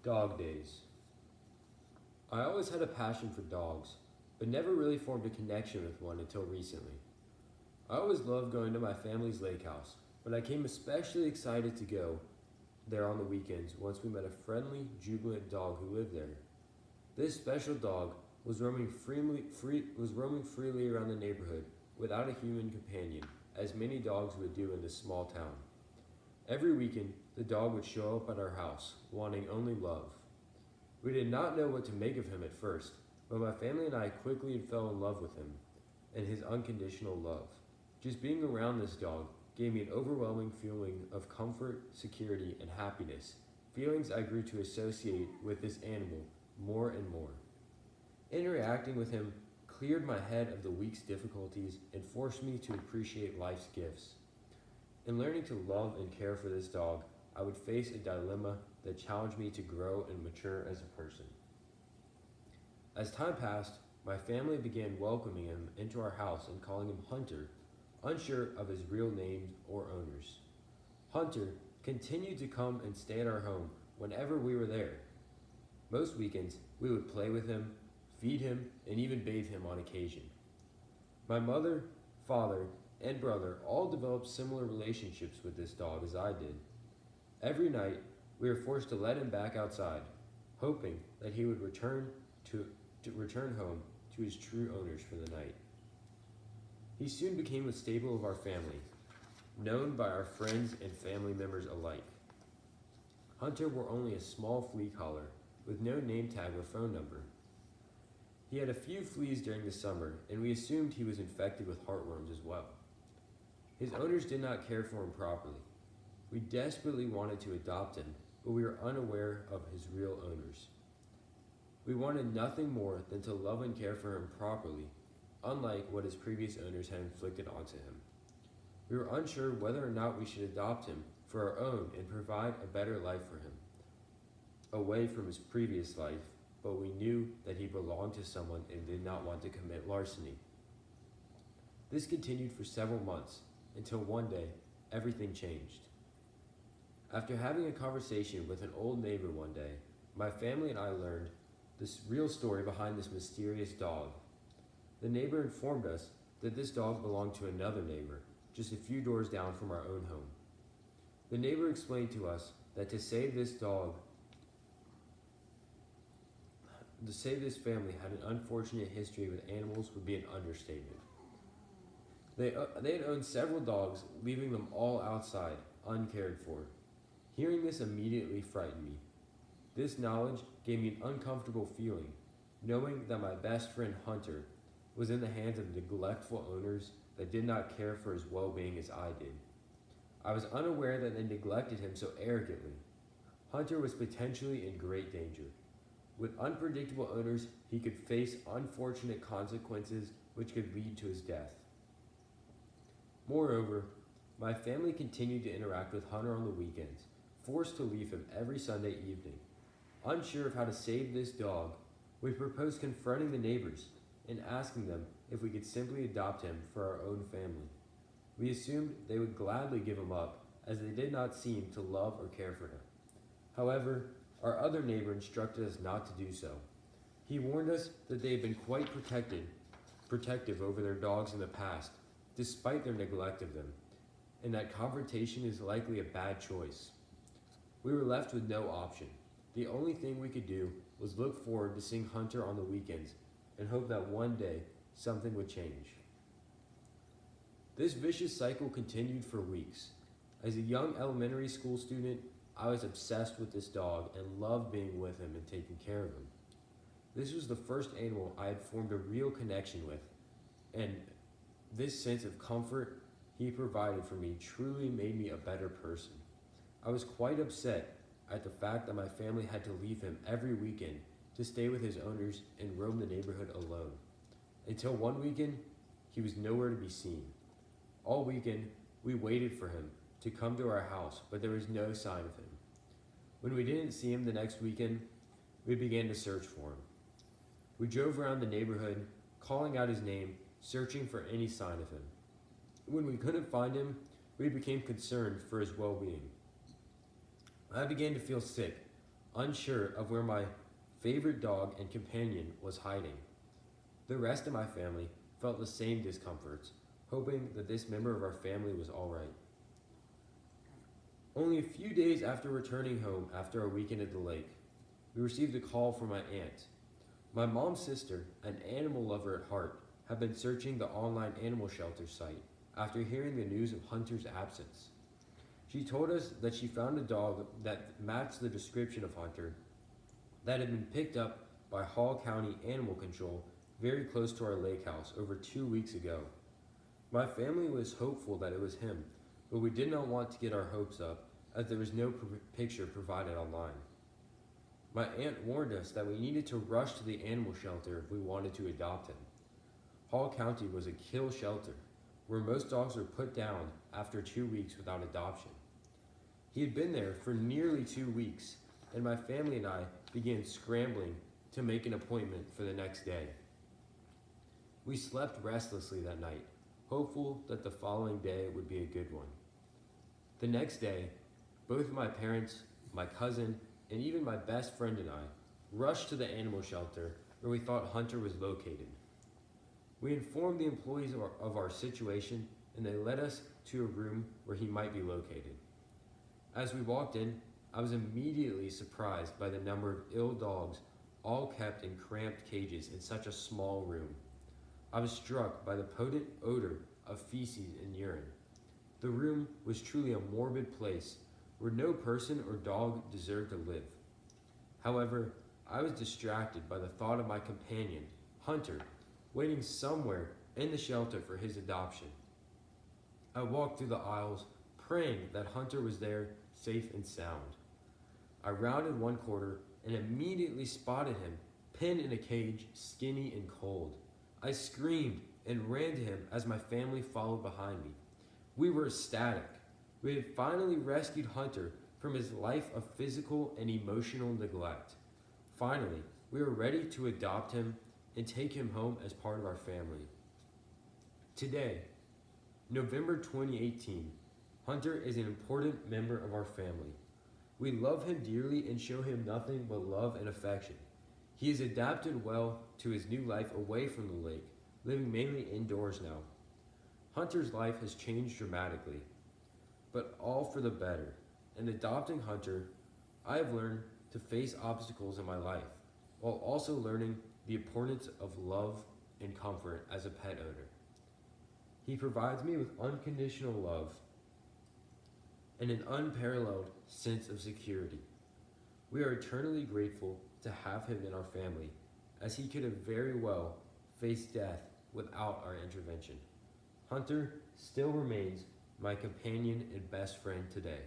Dog days. I always had a passion for dogs, but never really formed a connection with one until recently. I always loved going to my family's lake house, but I came especially excited to go there on the weekends once we met a friendly, jubilant dog who lived there. This special dog was roaming freely around the neighborhood without a human companion, as many dogs would do in this small town. Every weekend, the dog would show up at our house, wanting only love. We did not know what to make of him at first, but my family and I quickly fell in love with him and his unconditional love. Just being around this dog gave me an overwhelming feeling of comfort, security, and happiness, feelings I grew to associate with this animal more and more. Interacting with him cleared my head of the week's difficulties and forced me to appreciate life's gifts. In learning to love and care for this dog, I would face a dilemma that challenged me to grow and mature as a person. As time passed, my family began welcoming him into our house and calling him Hunter, unsure of his real name or owners. Hunter continued to come and stay at our home whenever we were there. Most weekends, we would play with him, feed him, and even bathe him on occasion. My mother, father, and brother all developed similar relationships with this dog as I did. Every night, we were forced to let him back outside, hoping that he would return home to his true owners for the night. He soon became a staple of our family, known by our friends and family members alike. Hunter wore only a small flea collar with no name tag or phone number. He had a few fleas during the summer, and we assumed he was infected with heartworms as well. His owners did not care for him properly. We desperately wanted to adopt him, but we were unaware of his real owners. We wanted nothing more than to love and care for him properly, unlike what his previous owners had inflicted onto him. We were unsure whether or not we should adopt him for our own and provide a better life for him, away from his previous life, but we knew that he belonged to someone and did not want to commit larceny. This continued for several months, until one day, everything changed. After having a conversation with an old neighbor one day, my family and I learned this real story behind this mysterious dog. The neighbor informed us that this dog belonged to another neighbor, just a few doors down from our own home. The neighbor explained to us that to say this family had an unfortunate history with animals would be an understatement. They had owned several dogs, leaving them all outside, uncared for. Hearing this immediately frightened me. This knowledge gave me an uncomfortable feeling, knowing that my best friend Hunter was in the hands of neglectful owners that did not care for his well-being as I did. I was unaware that they neglected him so arrogantly. Hunter was potentially in great danger. With unpredictable owners, he could face unfortunate consequences which could lead to his death. Moreover, my family continued to interact with Hunter on the weekends, forced to leave him every Sunday evening. Unsure of how to save this dog, we proposed confronting the neighbors and asking them if we could simply adopt him for our own family. We assumed they would gladly give him up, as they did not seem to love or care for him. However, our other neighbor instructed us not to do so. He warned us that they had been quite protective over their dogs in the past, despite their neglect of them, and that confrontation is likely a bad choice. We were left with no option. The only thing we could do was look forward to seeing Hunter on the weekends and hope that one day something would change. This vicious cycle continued for weeks. As a young elementary school student, I was obsessed with this dog and loved being with him and taking care of him. This was the first animal I had formed a real connection with, and this sense of comfort he provided for me truly made me a better person. I was quite upset at the fact that my family had to leave him every weekend to stay with his owners and roam the neighborhood alone. Until one weekend, he was nowhere to be seen. All weekend, we waited for him to come to our house, but there was no sign of him. When we didn't see him the next weekend, we began to search for him. We drove around the neighborhood, calling out his name, searching for any sign of him. When we couldn't find him, we became concerned for his well-being. I began to feel sick, unsure of where my favorite dog and companion was hiding. The rest of my family felt the same discomforts, hoping that this member of our family was all right. Only a few days after returning home after our weekend at the lake, we received a call from my aunt. My mom's sister, an animal lover at heart, had been searching the online animal shelter site after hearing the news of Hunter's absence. She told us that she found a dog that matched the description of Hunter that had been picked up by Hall County Animal Control very close to our lake house over 2 weeks ago. My family was hopeful that it was him, but we did not want to get our hopes up as there was no picture provided online. My aunt warned us that we needed to rush to the animal shelter if we wanted to adopt him. Hall County was a kill shelter, where most dogs were put down after 2 weeks without adoption. He had been there for nearly 2 weeks, and my family and I began scrambling to make an appointment for the next day. We slept restlessly that night, hopeful that the following day would be a good one. The next day, both my parents, my cousin, and even my best friend and I rushed to the animal shelter where we thought Hunter was located. We informed the employees of our situation, and they led us to a room where he might be located. As we walked in, I was immediately surprised by the number of ill dogs, all kept in cramped cages in such a small room. I was struck by the potent odor of feces and urine. The room was truly a morbid place where no person or dog deserved to live. However, I was distracted by the thought of my companion, Hunter, waiting somewhere in the shelter for his adoption. I walked through the aisles, praying that Hunter was there, safe and sound. I rounded one corner and immediately spotted him, pinned in a cage, skinny and cold. I screamed and ran to him as my family followed behind me. We were ecstatic. We had finally rescued Hunter from his life of physical and emotional neglect. Finally, we were ready to adopt him and take him home as part of our family. Today, November 2018, Hunter is an important member of our family. We love him dearly and show him nothing but love and affection. He has adapted well to his new life away from the lake, living mainly indoors now. Hunter's life has changed dramatically, but all for the better. In adopting Hunter, I have learned to face obstacles in my life, while also learning the importance of love and comfort as a pet owner. He provides me with unconditional love and an unparalleled sense of security. We are eternally grateful to have him in our family, as he could have very well faced death without our intervention. Hunter still remains my companion and best friend today.